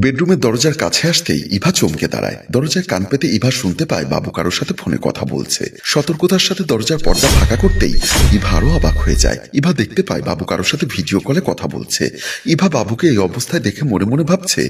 বেডরুমের দরজার কাছে আসতেই ইভা চমকে দাঁড়ায়। দরজায় কান পেতে ইভা শুনতে পায় বাবু কারোর সাথে ফোনে কথা বলছে। সতর্কতার সাথে দরজার পর্দা ফাঁকা করতেই ইভা আরো অবাক হয়ে যায়। ইভা দেখতে পায় বাবু কারোর সাথে ভিডিও কলে কথা বলছে। ইভা বাবুকে এই অবস্থায় দেখে মনে মনে ভাবছে,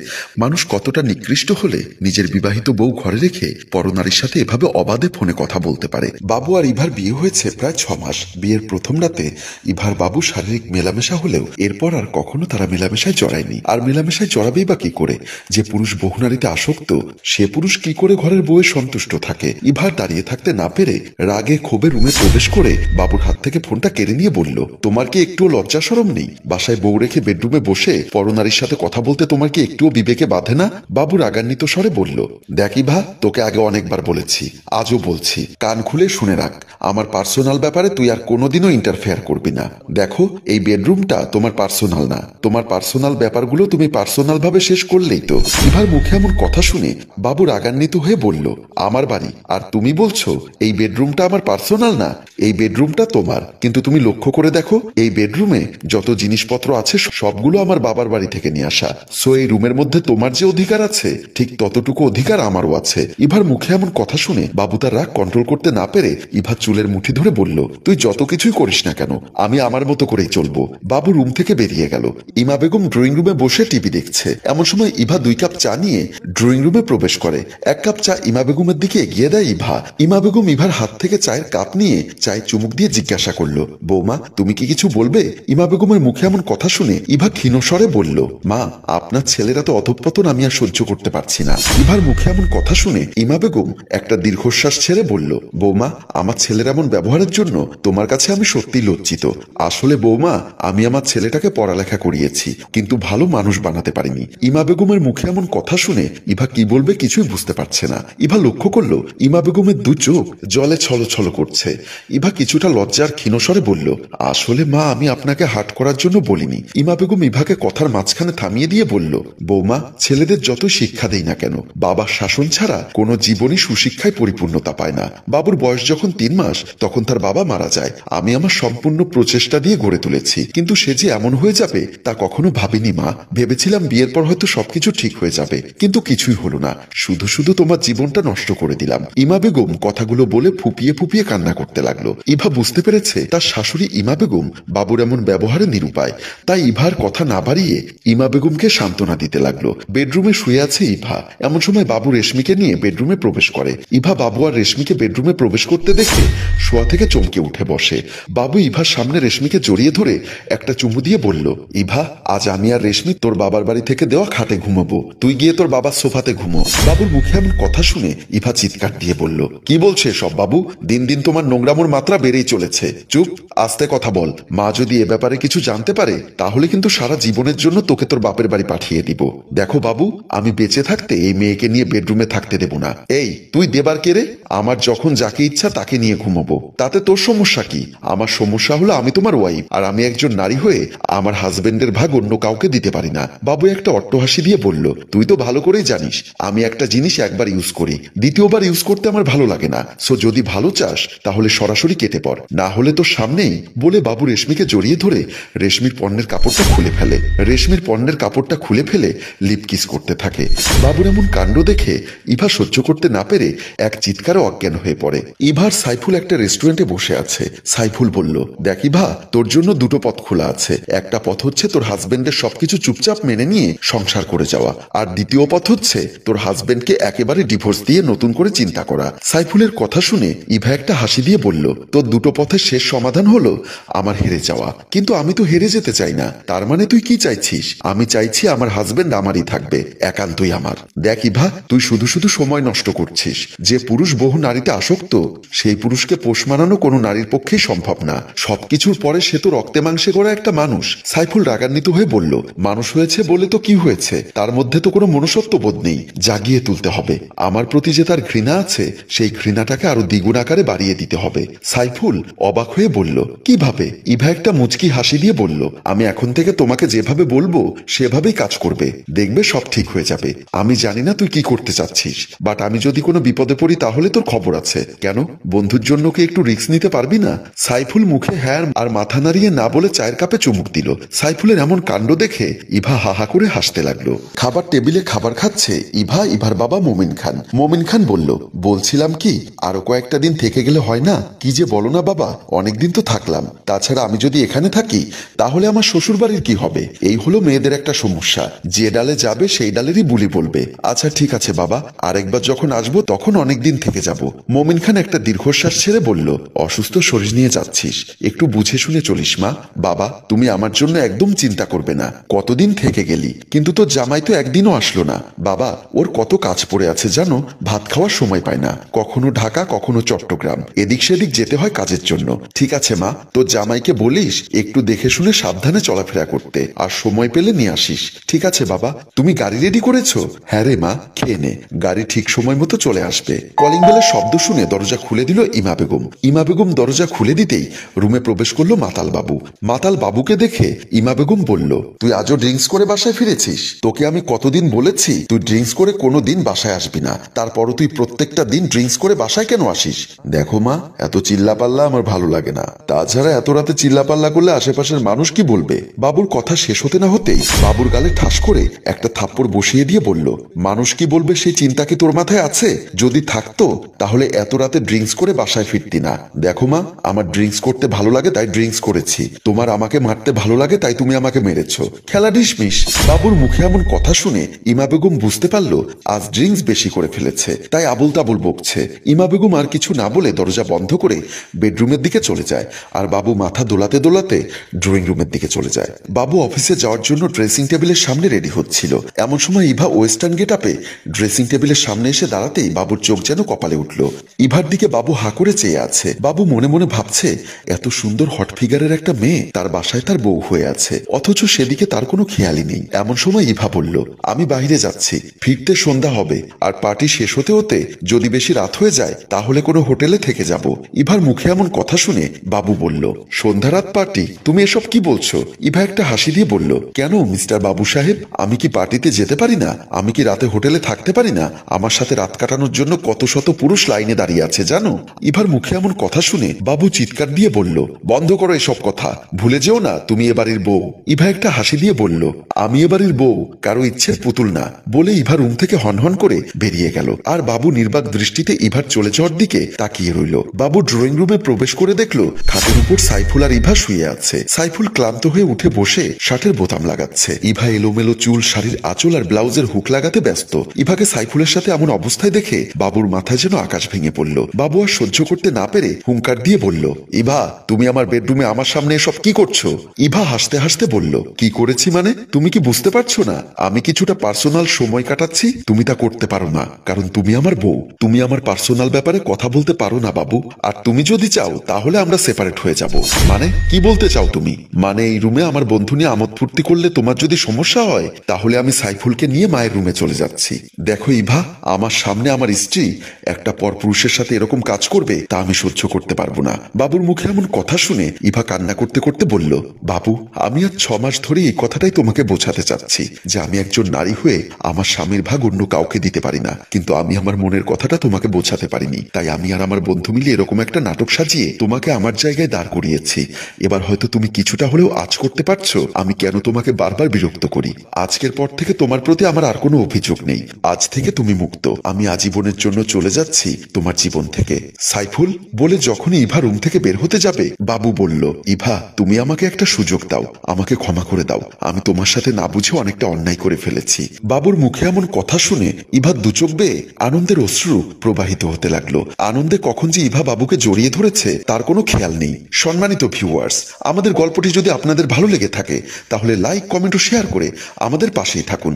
মানুষ কতটা নিকৃষ্ট হলে নিজের বিবাহিত বউ ঘরে রেখে পরনারীর সাথে এভাবে অবাধে ফোনে কথা বলতে পারে। বাবু আর ইভার বিয়ে হয়েছে প্রায় 6 মাস। বিয়ের প্রথম রাতে ইভার বাবু শারীরিক মেলামেশা হলেও এরপর আর কখনো তারা মেলামেশায় জড়ায়নি। আর মেলামেশায় জড়াবেই বা কি করে? যে পুরুষ বহুনারীতে আসক্ত সে পুরুষ কি করে ঘরের বউয়ে সন্তুষ্ট থাকে? ইভার দাঁড়িয়ে থাকতে না পেরে রাগে ক্ষোভে রুমে প্রবেশ করে বাবুর হাত থেকে ফোনটা কেড়ে নিয়ে বলল, তোমার কি একটুও লজ্জা শরম নেই? বাসায় বউ রেখে বেডরুমে বসে পরনারীর সাথে কথা বলতে তোমার কি একটুও বিবেকে বাধে না? বাবু রাগান্বিত স্বরে বলল, দেখ ইভা, তোকে আগে অনেকবার বলেছি, আজও বলছি, কান খুলে শুনে রাখ, আমার পার্সোনাল ব্যাপারে তুই আর কোনোদিনও ইন্টারফেয়ার করবি না। দেখো, এই বেডরুমটা তোমার পার্সোনাল না। তোমার পার্সোনাল ব্যাপারগুলো তুমি পার্সোনাল ভাবে শেষ করলেই তো। ইভার মুখে এমন কথা শুনে বাবু রাগান্বিত হয়ে বলল, আমার বাড়ি আর তুমি বলছো এই বেডরুমটা আমার পার্সোনাল না? এই বেডরুমটা তোমার, কিন্তু তুমি লক্ষ্য করে দেখো এই বেডরুমে যত জিনিসপত্র আছে সবগুলো আমার বাবার বাড়ি থেকে নিয়ে আসা। সো এই রুমের মধ্যে তোমার যে অধিকার আছে ঠিক ততটুকু অধিকার আমারও আছে। ইভার মুখে এমন কথা শুনে বাবু তার রাগ কন্ট্রোল করতে না পেরে ইভার চুলের মুঠি ধরে বলল, তুই যত কিছুই করিস না কেন আমি আমার মতো করেই চলবো। বাবু রুম থেকে বেরিয়ে গেল। ইমা বেগম ড্রয়িং রুমে বসে টিভি দেখছে। এমন সময় ইভা 2 কাপ চা নিয়ে ড্রয়িং রুমে প্রবেশ করে। 1 কাপ চা ইমা বেগমের দিকে এগিয়ে দেয় ইভা। ইমা বেগম ইভার হাত থেকে চায়ের কাপ নিয়ে চায়ে চুমুক দিয়ে জিজ্ঞাসা করলো, বৌমা তুমি কি কিছু বলবে? ইমা বেগমের মুখে এমন কথা শুনে ইভা ক্ষীণ স্বরে বলল, মা আপনার ছেলেরা তো অধঃপতন আমি আর সহ্য করতে পারছি না। ইভার মুখে এমন কথা শুনে ইমা বেগম একটা দীর্ঘশ্বাস ছেড়ে বলল, বৌমা আমার ছেলের এমন ব্যবহারের জন্য তোমার কাছে আমি সত্যি লজ্জিত। আসলে বৌমা আমি আমার ছেলেটাকে পড়ালেখা করিয়েছি, কিন্তু ভালো মানুষ বানাতে পারিনি। ইমা বেগমের মুখে এমন কথা শুনে ইভা কি বলবে কিছুই বুঝতে পারছে না। ইভা লক্ষ্য করলো ইমা বেগমের 2 চোখ জলে ছলছল করছে। ইভা কিছুটা লজ্জার ক্ষীণ স্বরে বলল, আসলে মা আমি আপনাকে হার্ট করার জন্য বলিনি। ইমা বেগম ইভাকে কথার মাঝখানে থামিয়ে দিয়ে বলল, বৌমা ছেলেদের যত শিক্ষা দেই না কেন বাবার শাসন ছাড়া কোনো জীবনই সুশিক্ষায় পরিপূর্ণতা পায় না। বাবুর বয়স যখন 3 মাস তখন তার বাবা মারা যায়। আমি আমার সম্পূর্ণ প্রচেষ্টা দিয়ে গড়ে তুলেছি, কিন্তু সে যে এমন হয়ে যাবে তা কখনো ভাবিনি মা। ভেবেছিলাম বিয়ের পর হয়তো সবকিছু ঠিক হয়ে যাবে, কিন্তু কিছুই হলো না। শুধু শুধু তোমার জীবনটা নষ্ট করে দিলাম। ইমা বেগম কথাগুলো বলে ফুপিয়ে ফুপিয়ে কান্না করতে লাগলো। ইভা বুঝতে পেরেছে তার শাশুড়ি ইমা বেগম বাবুর এমন ব্যবহারে নিরুপায়। তাই ইভার কথা না বাড়িয়ে ইমা বেগমকে সান্ত্বনা দিতে লাগলো। বেডরুমে শুয়ে আছে ইভা। এমন সময় বাবু রেশমিকে নিয়ে বেডরুমে প্রবেশ করে। ইভা বাবু আর রেশমিকে বেডরুমে প্রবেশ করতে দেখে শোয়া থেকে চমকে উঠে বসে। বাবু ইভার সামনে রেশমিকে জড়িয়ে ধরে একটা চুমু দিয়ে বলল, ইভা আজ আমি আর রেশমি তোর বাবার বাড়ি থেকে দেওয়া খাটে ঘুমাবো, তুই গিয়ে তোর বাবার সোফাতে ঘুমো। বাবুর মুখে এমন কথা শুনে ইভা চিৎকার দিয়ে বলল, কি বলছে সব বাবু? দিন দিন তোমার নোংরামোর মাত্রা বেড়েই চলেছে। চুপ, আস্তে কথা বল। মা যদি এ ব্যাপারে কিছু জানতে পারে তাহলে কিন্তু সারা জীবনের জন্য তোকে তোর বাপের বাড়ি পাঠিয়ে দিব। দেখো বাবু, আমি বেঁচে থাকতে এই মেয়েকে নিয়ে বেডরুমে থাকতে দেব না। এই তুই দেবার কে রে? আমার যখন যাকে ইচ্ছা তাকে নিয়ে ঘুমাবো, তাতে তোর সমস্যা কি? আমার সমস্যা হলো আমি তোমার ওয়াইফ, আর আমি একজন নারী হয়ে আমার হাজবেন্ডের ভাগ অন্য কাউকে দিতে পারি না। বাবু একটা অট্টহাসি দিয়ে বলল, তুই তো ভালো করেই জানিস আমি একটা জিনিস একবার ইউজ করি, দ্বিতীয়বার ইউজ করতে আমার ভালো লাগে না। সো যদি ভালো চাস তাহলে সরাসরি কেটে পড়, না হলে তোর সামনেই। বলে বাবু রেশমিকে জড়িয়ে ধরে রেশমির পণ্যের কাপড়টা খুলে ফেলে। রেশমির পণ্যের কাপড়টা খুলে ফেলে লিপ কিস করতে থাকে। বাবুর এমন কাণ্ড দেখে ইভা সহ্য করতে না পেরে এক চিৎকারে অজ্ঞান হয়ে পড়ে। ইভার সাইফুল একটা রেস্টুরেন্টে বসে আছে। সাইফুল বলল, দেখ ইভা, তোর জন্য 2টো পথ খোলা আছে। একটা পথ হচ্ছে তোর হাজবেন্ডের সবকিছু চুপচাপ মেনে নিয়ে সংসার করে যাওয়া, আর দ্বিতীয় পথ হচ্ছে তোর হাজবেন্ডকে একেবারে ডিভোর্স দিয়ে নতুন করে চিন্তা করা। সাইফুলের কথা শুনে ইভা একটা হাসি দিয়ে বলল, তোর 2টো পথের শেষ সমাধান হলো আমার হেরে যাওয়া। কিন্তু আমি তো হেরে যেতে চাই না। তার মানে তুই কি চাইছিস? আমি চাইছি আমার হাজবেন্ড আমারই থাকবে, একান্তই আমার। দেখ ইভা, তুই শুধু শুধু সময় নষ্ট করছিস। যে পুরুষ বহু নারীতে আসক্ত সেই পুরুষকে পোষ মানানো কোনো নারীর পক্ষেই সম্ভব না। সবকিছুর পরে সে তো রক্তে মাংসে গড়া একটা মানুষ। সাইফুল রাগান্বিত হয়ে বলল, মানুষ হয়েছে বলে তো কি হয়েছে? তার মধ্যে তো কোনো মনুষ্যত্ব বোধ নেই। জাগিয়ে তুলতে হবে। আমার প্রতি যে তার ঘৃণা আছে সেই ঘৃণাটাকে আরো দ্বিগুণ আকারে বাড়িয়ে দিতে হবে। সাইফুল অবাক হয়ে বলল, কিভাবে? ইভা একটা মুচকি হাসি দিয়ে বলল, আমি এখন থেকে তোমাকে যেভাবে বলবো সেভাবেই কাজ করবে, দেখবে সব ঠিক হয়ে যাবে। আমি জানি না তুই কি করতে চাচ্ছিস, বাট আমি যদি কোনো বিপদে পড়ি তাহলে তোর খবর আছে। কেন, বন্ধুর জন্য কি একটু রিস্ক নিতে পারবি না? সাইফুল মুখে হ্যাঁ আর মাথা নাড়িয়ে না বলে চায়ের কাপে চুমুক দিল। সাইফুলের এমন কাণ্ড দেখে ইভা হাহা করে হাসতে লাগলো। খাবার টেবিলে খাবার খাচ্ছে ইভা, ইভার বাবা মমিন খান। মমিন খান বলল, বলছিলাম কি আরো কয়েকটা দিন থেকে গেলে হয় না? কি যে বলো না বাবা, অনেকদিন তো থাকলাম। তাছাড়া আমি যদি এখানে থাকি তাহলে আমার শ্বশুর বাড়ির কি হবে? এই হলো মেয়েদের একটা সমস্যা, যে ডালে যাবে সেই ডালেরই বুলি বলবে। আচ্ছা ঠিক আছে বাবা, আরেকবার যখন আসবো তখন অনেকদিন থেকে যাব। মমিন খান একটা দীর্ঘশ্বাস ছেড়ে বলল, অসুস্থ শরীর নিয়ে যাচ্ছিস, একটু বুঝে শুনে চলিস মা। বাবা তুমি আমার জন্য একদম চিন্তা করবে না। কতদিন থেকে গেলি, কিন্তু তোর জামাই তো একদিনও আসলো না। বাবা ওর কত কাজ পড়ে আছে জানো, ভাত খাওয়ার সময় পায় না। কখনো ঢাকা কখনো চট্টগ্রাম, এদিক সেদিক যেতে হয় কাজের জন্য। ঠিক আছে মা, তোর জামাইকে বলিস একটু দেখে শুনে সাবধানে চলাফেরা করতে, আর সময় পেলে নিয়ে আসিস। ঠিক আছে বাবা। তুমি গাড়ি রেডি করেছো? হ্যাঁ রে মা, খেয়ে নে, গাড়ি ঠিক সময় মতো চলে আসবে। কলিং বেলের শব্দ শুনে দরজা খুলে দিল ইমা বেগম। ইমা বেগম দরজা খুলে দিতেই রুমে প্রবেশ করলো মাতাল বাবু। মাতাল বাবুকে দেখে ইমা বেগম বলল, তুই আজও ড্রিঙ্কস করে বাসায় ফিরেছিস? তোকে আমি কতদিন বলেছি তুই ড্রিঙ্কস করে কোনো দিন বাসায় আসবি না, তারপরও তুই প্রত্যেকটা দিন ড্রিঙ্কস করে বাসায় কেন আসিস? দেখো মা, এত চিল্লাপাল্লা আমার ভালো লাগে না। তাছাড়া এত রাতে চিল্লাপাল্লা করলে আশেপাশের মানুষ কি বলবে? বাবুর কথা শেষ হতে না হতেই বাবুর গালে ঠাস করে একটা থাপ্পড় বসিয়ে দিয়ে বলল, মানুষ কি বলবে সেই চিন্তা কি তোর মাথায় আছে? যদি থাকতো তাহলে এত রাতে ড্রিঙ্কস করে বাসায় ফিরতি না। দেখো মা, আমার ড্রিঙ্কস করতে ভালো লাগে তাই ড্রিঙ্কস করেছি, তোমার আমাকে মারতে ভালো লাগে তাই তুমি আমাকে মেরেছো। খেলা ডিসমিস। বাবুর মুখে এমন কথা শুনে ইমা বেগম বুঝতে পারলো আজ ড্রিঙ্কস বেশি করে ফেলেছে, তাই আবুল তাবুল বকছে। ইমা বেগম আর কিছু না বলে দরজা বন্ধ করে বেডরুমের দিকে চলে যায়, আর বাবু মাথা দোলাতে দোলাতে ড্রয়িং রুমের দিকে চলে যায়। বাবু অফিসে যাওয়ার জন্য ড্রেসিং টেবিলের সামনে রেডি হচ্ছিল, এমন সময় ইভা ওয়েস্টার্ন গেট আপে ড্রেসিং টেবিলের সামনে এসে দাঁড়াতেই বাবুর চোখ যেন কপালে উঠল। ইভার দিকে বাবু হাঁ করে চেয়ে আছে। বাবু মনে মনে ভাবছে, এত সুন্দর হট ফিগারের একটা মেয়ে তার বাসায় তার বউ হয়ে আছে, অথচ সেদিকে তার কোনো খেয়ালই নেই। এমন সময় ইভা বলল, আমি বাইরে যাচ্ছি, ফিরতে সন্ধ্যা হবে, আর পার্টি শেষ হতে হতে যদি বেশি রাত হয়ে যায় তাহলে কোনো হোটেলে থেকে যাব। ইভার মুখে এমন কথা শুনে বাবু বলল, সন্ধ্যা রাত পার্টি? তুমি এসব কি বলছো? ইভা একটা হাসি দিয়ে বলল, কেন মিস্টার বাবু সাহেব, আমি কি পার্টিতে যেতে পারি না? আমি কি রাতে হোটেলে থাকতে পারি না? আমার সাথে রাত কাটানোর জন্য কত শত পুরুষ লাইনে দাঁড়িয়ে আছে জানো? ইভার মুখে এমন কথা শুনে বাবু চিৎকার দিয়ে বলল, বন্ধ করো এসব কথা, ভুলে যেও না তুমি এ বাড়ির বউ। ইভা একটা হাসি দিয়ে বলল, আমি এ বাড়ির বউ, কারো ইচ্ছের পুতুল না। বলে ইভা রুম থেকে হনহন করে বেরিয়ে গেল, আর বাবু নির্বাক দৃষ্টিতে ইভার চলে যাওয়ার দিকে তাকিয়ে রইল। বাবু ড্রয়িং রুমে প্রবেশ করে দেখলো খাটের উপর সাইফুল আর ইভা শুয়ে আছে। সাইফুল ক্লান্ত হয়ে উঠে বসে শার্টের বোতাম লাগাচ্ছে। ইভা এলোমেলো চুল, শাড়ির আঁচল আর ব্লাউজের হুক লাগাতে ব্যস্ত। ইভাকে সাইফুলের সাথে এমন অবস্থায় দেখে বাবুর মাথায় যেন আকাশ ভেঙে পড়ল। বাবু আর সহ্য করতে না পেরে হুঙ্কার দিয়ে বলল, ইভা তুমি আমার বেডরুমে আমার সামনে এসব কি করছো? ইভা হাসতে হাসতে বলল, কি করেছি মানে? তুমি কি বুঝতে পারছো না আমি কিছুটা পার্সোনাল সময় কাটাচ্ছি? তুমি তা করতে পারো না, কারণ তুমি আমার বউ। তুমি আমার পার্সোনাল ব্যাপারে কথা বলতে পারো না বাবু, আর তুমি যদি চাও তাহলে আমরা সেপারেট হয়ে যাব। মানে কি বলতে চাও তুমি? মানে এই রুমে আমার বন্ধু নিয়ে আমোদ ফুর্তি করলে তোমার যদি সমস্যা হয় তাহলে আমি সাইফুলকে নিয়ে মায়ের রুমে চলে যাচ্ছি। দেখো ইভা, আমার সামনে আমার স্ত্রী একটা পরপুরুষের সাথে এরকম কাজ করবে তা আমি সহ্য করতে পারবো না। বাবুর মুখে এমন কথা শুনে ইভা কান্না করতে করতে বলল, বাবু আমি আজ 6 মাস ধরে এই কথাটাই তোমাকে বোঝাতে চাচ্ছি যে আমি একজন নারী হয়ে আমার স্বামীর ভাগ অন্য কাউকে দিতে পারি না, কিন্তু আমি আমার মনের কথাটা তোমাকে বোঝাতে পারিনি, তাই আমি আর আমার বন্ধু মিলে এরকম একটা নাটক সাজিয়ে তোমাকে আমার জায়গায় দাঁড় করিয়েছি। এবার হয়তো তুমি কিছুটা হলেও আঁচ করতে পারছো আমি কেন তোমাকে বারবার বিরক্ত করি। আজকের পর থেকে তোমার প্রতি আমার আর কোনো অভিযোগ নেই। আজ থেকে তুমি মুক্ত। আমি আজীবনের জন্য চলে যাচ্ছি তোমার জীবন থেকে। সাইফুল বলে যখনই ইভা রুম থেকে বের হতে যাবে বাবু বলল, ইভা তুমি আমাকে একটা সুযোগ দাও, আমাকে ক্ষমা করে দাও, আমি তোমার সাথে না বুঝে অনেকটা অন্যায় করে ফেলেছি। বাবুর মুখে এমন কথা শুনে ইভা দুচোখ বেয়ে আনন্দের অশ্রু প্রবাহিত হতে লাগলো। আনন্দে কখন যে ইভা বাবুকে জড়িয়ে ধরেছে তার কোনো খেয়াল নেই। সম্মানিত ভিউয়ার্স, আমাদের গল্পটি যদি আপনাদের ভালো লেগে থাকে তাহলে লাইক, কমেন্ট ও শেয়ার করে আমাদের পাশেই থাকুন।